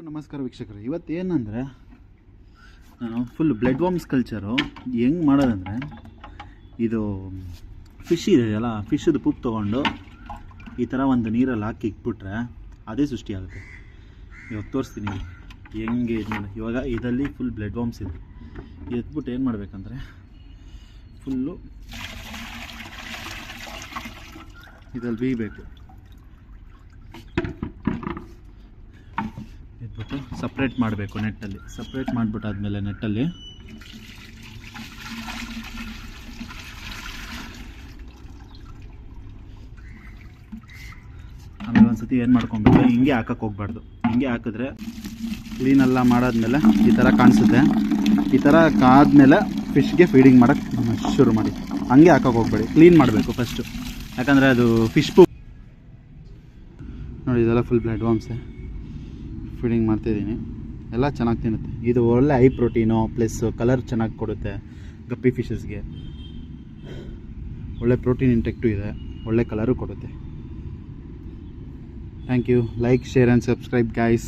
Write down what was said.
ಎಲ್ಲರಿಗೂ ನಮಸ್ಕಾರ ವೀಕ್ಷಕರು. ಇವತ್ತೇನಂದರೆ ನಾನು ಫುಲ್ ಬ್ಲಡ್ ವಾರ್ಮ್ಸ್ ಕಲ್ಚರು ಹೆಂಗೆ ಮಾಡೋದಂದರೆ, ಇದು ಫಿಶ್ ಇದೆಯಲ್ಲ, ಫಿಶ್ದು ಪೂಪ್ ತೊಗೊಂಡು ಈ ಥರ ಒಂದು ನೀರಲ್ಲಿ ಹಾಕಿ ಇಟ್ಬಿಟ್ರೆ ಅದೇ ಸೃಷ್ಟಿಯಾಗುತ್ತೆ. ಇವಾಗ ತೋರಿಸ್ತೀನಿ ಹೆಂಗೆ ಇದು ಮಾಡಿ. ಇವಾಗ ಇದರಲ್ಲಿ ಫುಲ್ ಬ್ಲಡ್ ವಾರ್ಮ್ಸ್ ಇದೆ. ಎತ್ಬಿಟ್ಟು ಏನು ಮಾಡಬೇಕಂದ್ರೆ ಫುಲ್ಲು ಇದ್ರಲ್ಲಿ ಬೀಬೇಕು. ಇದ್ಬಿಟ್ಟು ಸಪ್ರೇಟ್ ಮಾಡಬೇಕು ನೆಟ್ಟಲ್ಲಿ. ಸಪ್ರೇಟ್ ಮಾಡಿಬಿಟ್ಟು ಆದಮೇಲೆ ನೆಟ್ಟಲ್ಲಿ ಆಮೇಲೆ ಒಂದು ಸತಿ ಏನು ಮಾಡ್ಕೊಬೇಕು, ಹಿಂಗೆ ಹಾಕಕ್ಕೆ ಹೋಗ್ಬಾರ್ದು. ಹಿಂಗೆ ಹಾಕಿದ್ರೆ ಕ್ಲೀನೆಲ್ಲ ಮಾಡಾದ್ಮೇಲೆ ಈ ಥರ ಕಾಣಿಸುತ್ತೆ. ಈ ಥರ ಆದಮೇಲೆ ಫಿಶ್ಗೆ ಫೀಡಿಂಗ್ ಮಾಡೋಕ್ಕೆ ಶುರು ಮಾಡಿ. ಹಂಗೆ ಹಾಕಕ್ಕೆ ಹೋಗ್ಬೇಡಿ, ಕ್ಲೀನ್ ಮಾಡಬೇಕು ಫಸ್ಟು. ಯಾಕಂದರೆ ಅದು ಫಿಶ್ ಪೂಪ್ ನೋಡಿ, ಇದೆಲ್ಲ ಫುಲ್ ಬ್ಲಡ್ ವಾರ್ಮ್ಸೆ. ಫೀಡಿಂಗ್ ಮಾಡ್ತಾಯಿದ್ದೀನಿ, ಎಲ್ಲ ಚೆನ್ನಾಗಿ ತಿನ್ನುತ್ತೆ. ಇದು ಒಳ್ಳೆ ಹೈ ಪ್ರೋಟೀನು ಪ್ಲಸ್ ಕಲರ್ ಚೆನ್ನಾಗಿ ಕೊಡುತ್ತೆ ಗಪ್ಪಿ ಫಿಶಸ್ಗೆ. ಒಳ್ಳೆ ಪ್ರೋಟೀನ್ ಇಂಟೆಕ್ಟು ಇದೆ, ಒಳ್ಳೆ ಕಲರು ಕೊಡುತ್ತೆ. Thank you. Like, share and subscribe guys.